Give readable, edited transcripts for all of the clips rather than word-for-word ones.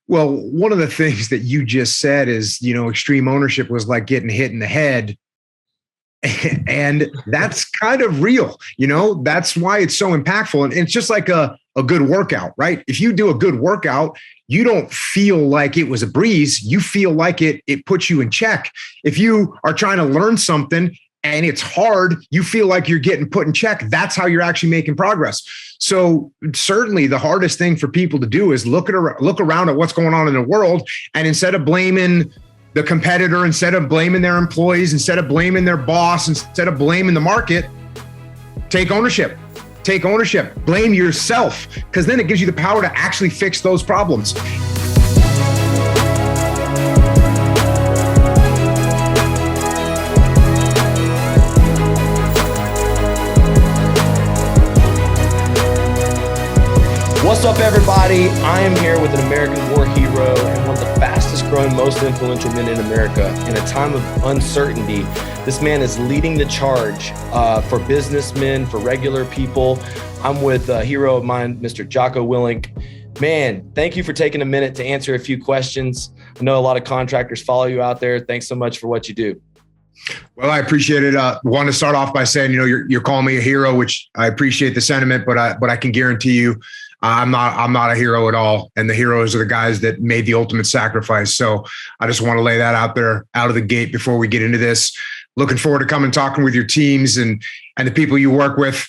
Well, one of the things that you just said is, extreme ownership was like getting hit in the head. And that's kind of real. That's why it's so impactful. And it's just like a good workout, right? If you do a good workout, you don't feel like it was a breeze. You feel like it puts you in check. If you are trying to learn something and it's hard, you feel like you're getting put in check. That's how you're actually making progress. So certainly the hardest thing for people to do is look around at what's going on in the world. And instead of blaming the competitor, instead of blaming their employees, instead of blaming their boss, instead of blaming the market, take ownership. Take ownership. Blame yourself, because then it gives you the power to actually fix those problems. What's up, everybody? I am here with an American war hero and one of the fastest growing, most influential men in America. In a time of uncertainty, this man is leading the charge for businessmen, for regular people. I'm with a hero of mine, Mr. Jocko Willink. Man, thank you for taking a minute to answer a few questions. I know a lot of contractors follow you out there. Thanks so much for what you do. Well, I appreciate it. Want to start off by saying, you're calling me a hero, which I appreciate the sentiment, but I can guarantee you, I'm not a hero at all. And the heroes are the guys that made the ultimate sacrifice. So I just want to lay that out there out of the gate before we get into this. Looking forward to coming talking with your teams and the people you work with.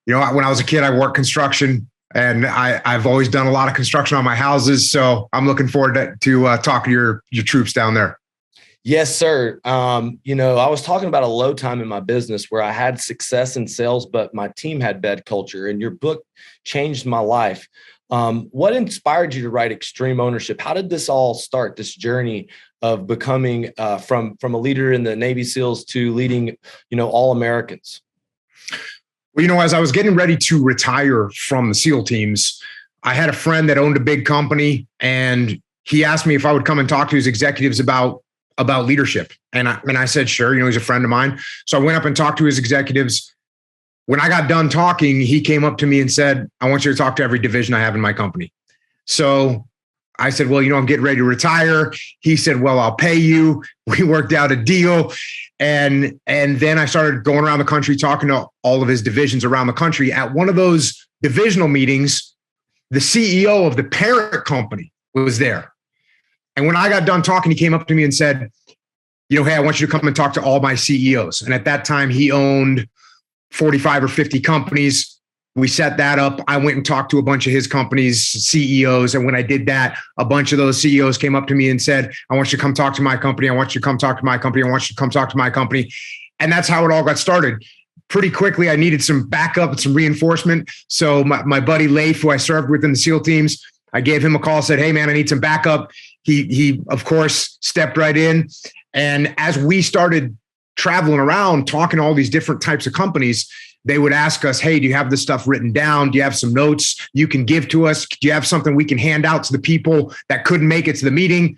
When I was a kid, I worked construction, and I've always done a lot of construction on my houses. So I'm looking forward to talking to your troops down there. Yes, sir. I was talking about a low time in my business where I had success in sales, but my team had bad culture, and your book changed my life. What inspired you to write Extreme Ownership? How did this all start, this journey of becoming from a leader in the Navy SEALs to leading, all Americans? Well, as I was getting ready to retire from the SEAL teams, I had a friend that owned a big company, and he asked me if I would come and talk to his executives about leadership. And I said, sure, he's a friend of mine. So I went up and talked to his executives. When I got done talking, he came up to me and said, I want you to talk to every division I have in my company. So I said, well, I'm getting ready to retire. He said, well, I'll pay you. We worked out a deal. And then I started going around the country, talking to all of his divisions around the country. At one of those divisional meetings, the CEO of the parent company was there. And when I got done talking, he came up to me and said, hey, I want you to come and talk to all my CEOs. And at that time, he owned 45 or 50 companies. We set that up. I went and talked to a bunch of his company's CEOs. And when I did that, a bunch of those CEOs came up to me and said, I want you to come talk to my company. I want you to come talk to my company. I want you to come talk to my company. And that's how it all got started. Pretty quickly, I needed some backup and some reinforcement. So my buddy Leif, who I served with in the SEAL teams, I gave him a call, said, hey, man, I need some backup. He of course, stepped right in. And as we started traveling around, talking to all these different types of companies, they would ask us, hey, do you have this stuff written down? Do you have some notes you can give to us? Do you have something we can hand out to the people that couldn't make it to the meeting?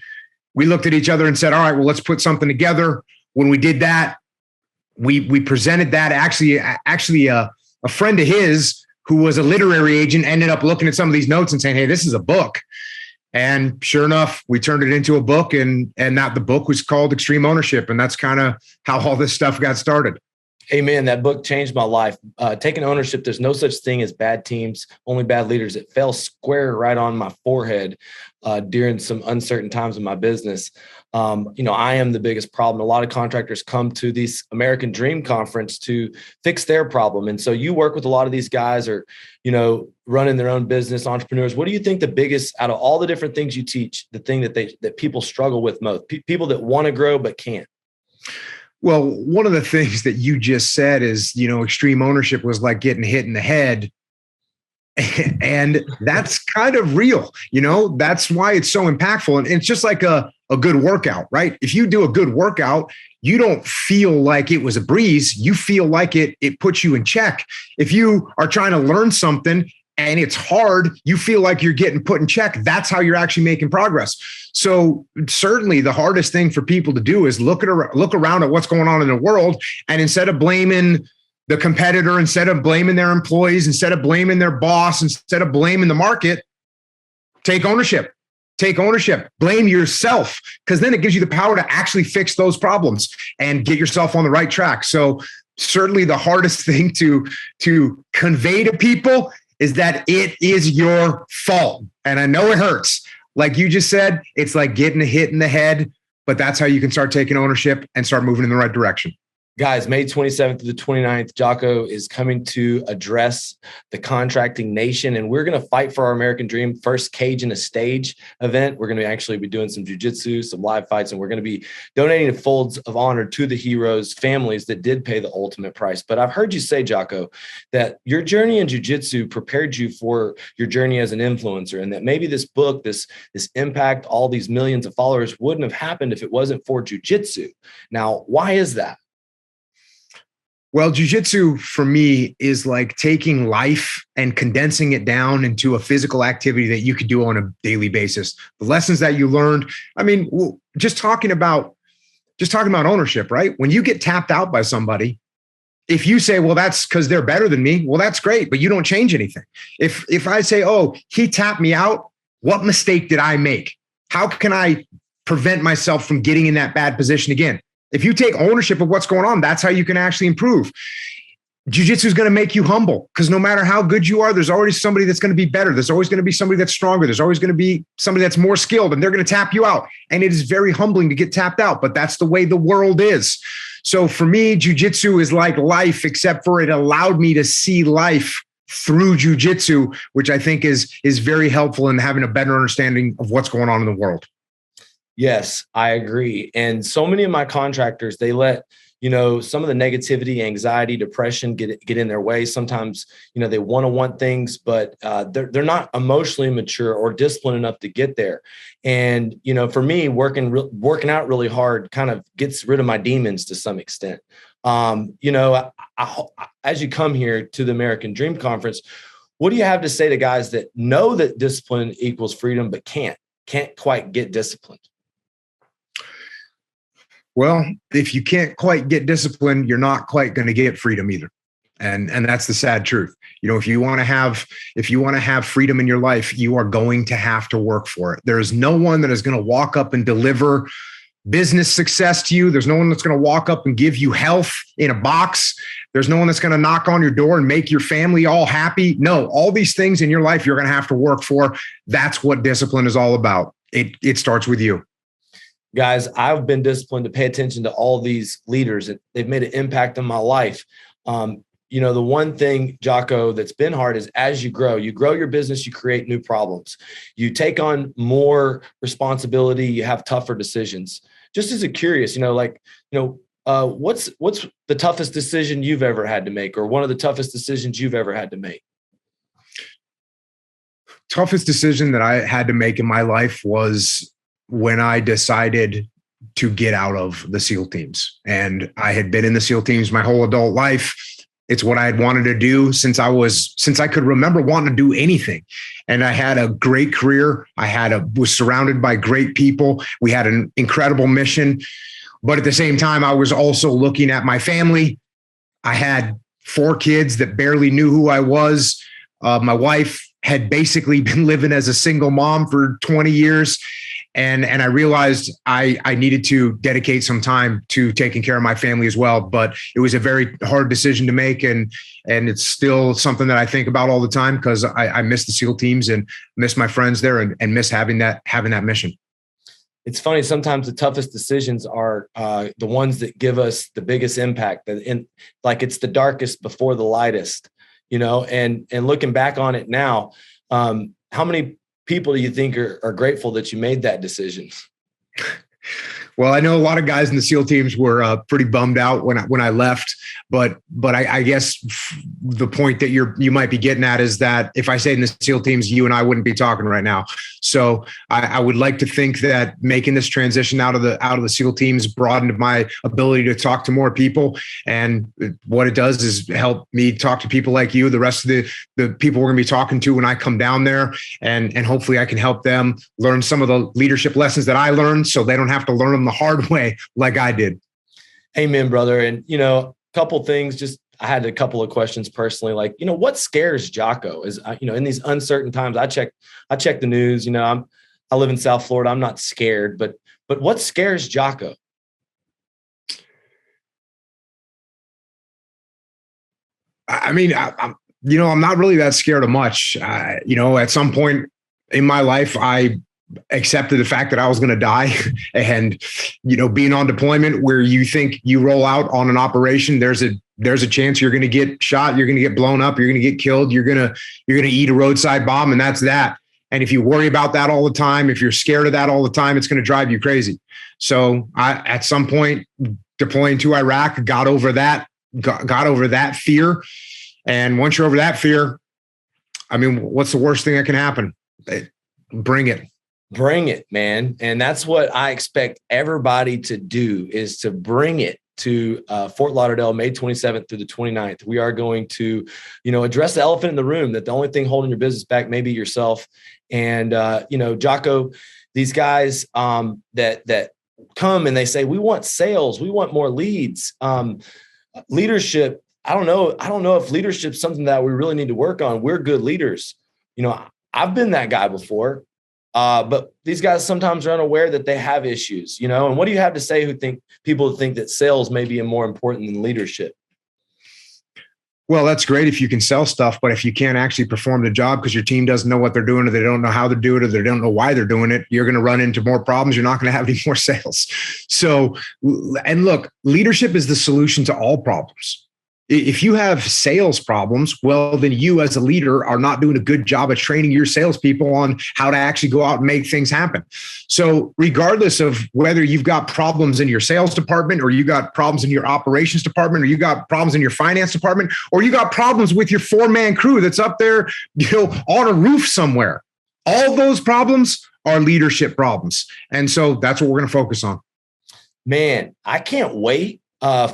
We looked at each other and said, all right, well, let's put something together. When we did that, we presented that. Actually, a friend of his who was a literary agent ended up looking at some of these notes and saying, hey, this is a book. And sure enough, we turned it into a book, and that the book was called Extreme Ownership. And that's kind of how all this stuff got started. Hey, man, that book changed my life. Taking ownership, there's no such thing as bad teams, only bad leaders. It fell square right on my forehead during some uncertain times in my business. I am the biggest problem. A lot of contractors come to this American Dream Conference to fix their problem. And so you work with a lot of these guys or, running their own business, entrepreneurs. What do you think the biggest, out of all the different things you teach, the thing that people struggle with most, people that want to grow but can't? Well, one of the things that you just said is, extreme ownership was like getting hit in the head. And that's kind of real. That's why it's so impactful. And it's just like a good workout, right? If you do a good workout, you don't feel like it was a breeze. You feel like it puts you in check. If you are trying to learn something and it's hard, you feel like you're getting put in check. That's how you're actually making progress. So certainly the hardest thing for people to do is look around at what's going on in the world. And instead of blaming the competitor, instead of blaming their employees, instead of blaming their boss, instead of blaming the market, take ownership. take ownership, blame yourself, because then it gives you the power to actually fix those problems and get yourself on the right track. So certainly the hardest thing to convey to people is that it is your fault. And I know it hurts. Like you just said, it's like getting a hit in the head, but that's how you can start taking ownership and start moving in the right direction. Guys, May 27th to the 29th, Jocko is coming to address the contracting nation, and we're going to fight for our American dream. First Cage in a Stage event. We're going to actually be doing some jiu-jitsu, some live fights, and we're going to be donating folds of honor to the heroes' families that did pay the ultimate price. But I've heard you say, Jocko, that your journey in jiu-jitsu prepared you for your journey as an influencer, and that maybe this book, this impact, all these millions of followers wouldn't have happened if it wasn't for jiu-jitsu. Now, why is that? Well, jiu-jitsu for me is like taking life and condensing it down into a physical activity that you could do on a daily basis. The lessons that you learned, I mean, just talking about ownership, right? When you get tapped out by somebody, if you say, well, that's because they're better than me, well, that's great, but you don't change anything. If I say, oh, he tapped me out, what mistake did I make? How can I prevent myself from getting in that bad position again? If you take ownership of what's going on, that's how you can actually improve. Jiu-jitsu is going to make you humble, because no matter how good you are, there's always somebody that's going to be better. There's always going to be somebody that's stronger. There's always going to be somebody that's more skilled, and they're going to tap you out. And it is very humbling to get tapped out, but that's the way the world is. So for me, jiu-jitsu is like life, except for it allowed me to see life through jiu-jitsu, which I think is very helpful in having a better understanding of what's going on in the world. Yes, I agree. And so many of my contractors, they let, some of the negativity, anxiety, depression get in their way. Sometimes, they want things, but they're not emotionally mature or disciplined enough to get there. And, for me, working out really hard kind of gets rid of my demons to some extent. As you come here to the American Dream Conference, what do you have to say to guys that know that discipline equals freedom, but can't quite get disciplined? Well, if you can't quite get disciplined, you're not quite going to get freedom either. And that's the sad truth. If you want to have freedom in your life, you are going to have to work for it. There is no one that is going to walk up and deliver business success to you. There's no one that's going to walk up and give you health in a box. There's no one that's going to knock on your door and make your family all happy. No, all these things in your life, you're going to have to work for. That's what discipline is all about. It starts with you. Guys, I've been disciplined to pay attention to all these leaders, and they've made an impact on my life. The one thing, Jocko, that's been hard is as you grow your business, you create new problems. You take on more responsibility, you have tougher decisions. Just as a curious, what's the toughest decision you've ever had to make, or one of the toughest decisions you've ever had to make? Toughest decision that I had to make in my life was when I decided to get out of the SEAL teams. And I had been in the SEAL teams my whole adult life. It's what I had wanted to do since I could remember wanting to do anything. And I had a great career. Was surrounded by great people. We had an incredible mission. But at the same time, I was also looking at my family. I had 4 kids that barely knew who I was. My wife had basically been living as a single mom for 20 years. And I realized I needed to dedicate some time to taking care of my family as well. But it was a very hard decision to make. And it's still something that I think about all the time, because I miss the SEAL teams and miss my friends there and miss having that mission. It's funny. Sometimes the toughest decisions are the ones that give us the biggest impact. And like it's the darkest before the lightest, and looking back on it now, how many people do you think are grateful that you made that decision? Well, I know a lot of guys in the SEAL teams were pretty bummed out when I left, but I guess the point that you might be getting at is that if I stayed in the SEAL teams, you and I wouldn't be talking right now. So I would like to think that making this transition out of the SEAL teams broadened my ability to talk to more people, and what it does is help me talk to people like you, the rest of the people we're going to be talking to when I come down there, and hopefully I can help them learn some of the leadership lessons that I learned, so they don't have to learn them the hard way like I did. Amen, brother. And, couple things, I had a couple of questions personally, like, what scares Jocko is, in these uncertain times, I check the news, I live in South Florida. I'm not scared, but what scares Jocko? I mean, I'm not really that scared of much. At some point in my life, I accepted the fact that I was going to die. And, being on deployment where you think you roll out on an operation, there's a chance you're going to get shot, you're going to get blown up, you're going to get killed, you're going to eat a roadside bomb, and that's that. And if you worry about that all the time, if you're scared of that all the time, it's going to drive you crazy. So I, at some point, deploying to Iraq, got over that fear. And once you're over that fear, I mean, what's the worst thing that can happen? Bring it. Bring it, man. And that's what I expect everybody to do, is to bring it to Fort Lauderdale, May 27th through the 29th. We are going to, address the elephant in the room, that the only thing holding your business back may be yourself. And, Jocko, these guys that come and they say, we want sales, we want more leads, leadership. I don't know if leadership is something that we really need to work on. We're good leaders. I've been that guy before. But these guys sometimes are unaware that they have issues, and what do you have to say people think that sales may be more important than leadership? Well, that's great if you can sell stuff, but if you can't actually perform the job because your team doesn't know what they're doing, or they don't know how to do it, or they don't know why they're doing it, you're going to run into more problems. You're not going to have any more sales. So, and look, leadership is the solution to all problems. If you have sales problems, well, then you as a leader are not doing a good job of training your salespeople on how to actually go out and make things happen. So regardless of whether you've got problems in your sales department, or you got problems in your operations department, or you got problems in your finance department, or you got problems with your 4-man crew that's up there, on a roof somewhere, all those problems are leadership problems. And so that's what we're going to focus on. Man, I can't wait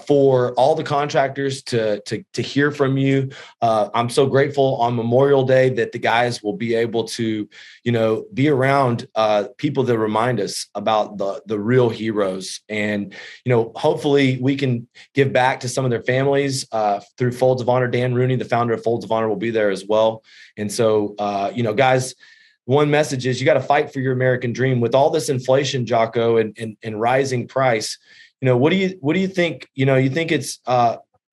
for all the contractors to hear from you. I'm so grateful on Memorial Day that the guys will be able to, be around people that remind us about the real heroes. And, hopefully we can give back to some of their families through Folds of Honor. Dan Rooney, the founder of Folds of Honor, will be there as well. And so, guys, one message is you got to fight for your American dream. With all this inflation, Jocko, and rising price, what do you think? You think it's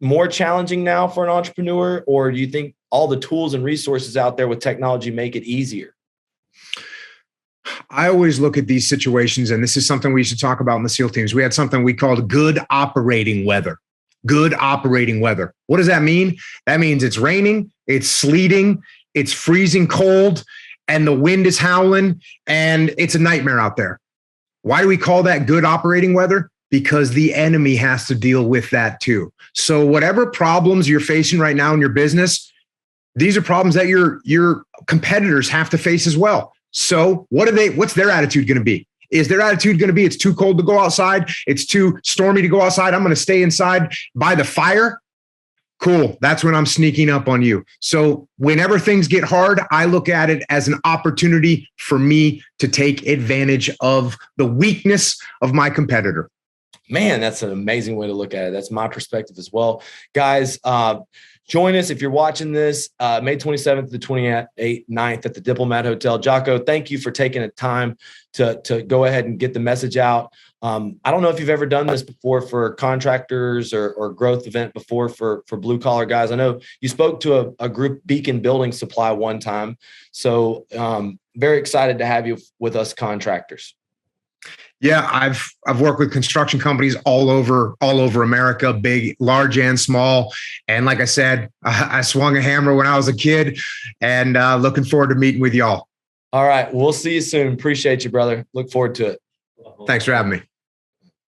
more challenging now for an entrepreneur, or do you think all the tools and resources out there with technology make it easier? I always look at these situations, and this is something we used to talk about in the SEAL teams. We had something we called good operating weather. Good operating weather. What does that mean? That means it's raining, it's sleeting, it's freezing cold, and the wind is howling, and it's a nightmare out there. Why do we call that good operating weather? Because the enemy has to deal with that too. So whatever problems you're facing right now in your business, these are problems that your competitors have to face as well. So what's their attitude going to be? Is their attitude going to be, it's too cold to go outside, it's too stormy to go outside, I'm going to stay inside by the fire? Cool. That's when I'm sneaking up on you. So whenever things get hard, I look at it as an opportunity for me to take advantage of the weakness of my competitor. Man, that's an amazing way to look at it. That's my perspective as well. Guys, join us if you're watching this May 27th to the 29th at the Diplomat Hotel. Jocko, thank you for taking the time to go ahead and get the message out. I don't know if you've ever done this before for contractors or growth event before for blue collar guys. I know you spoke to a group, Beacon Building Supply, one time. So very excited to have you with us contractors. Yeah, I've worked with construction companies all over America, big, large, and small. And like I said, I swung a hammer when I was a kid, and looking forward to meeting with y'all. All right, we'll see you soon. Appreciate you, brother. Look forward to it. Thanks for having me.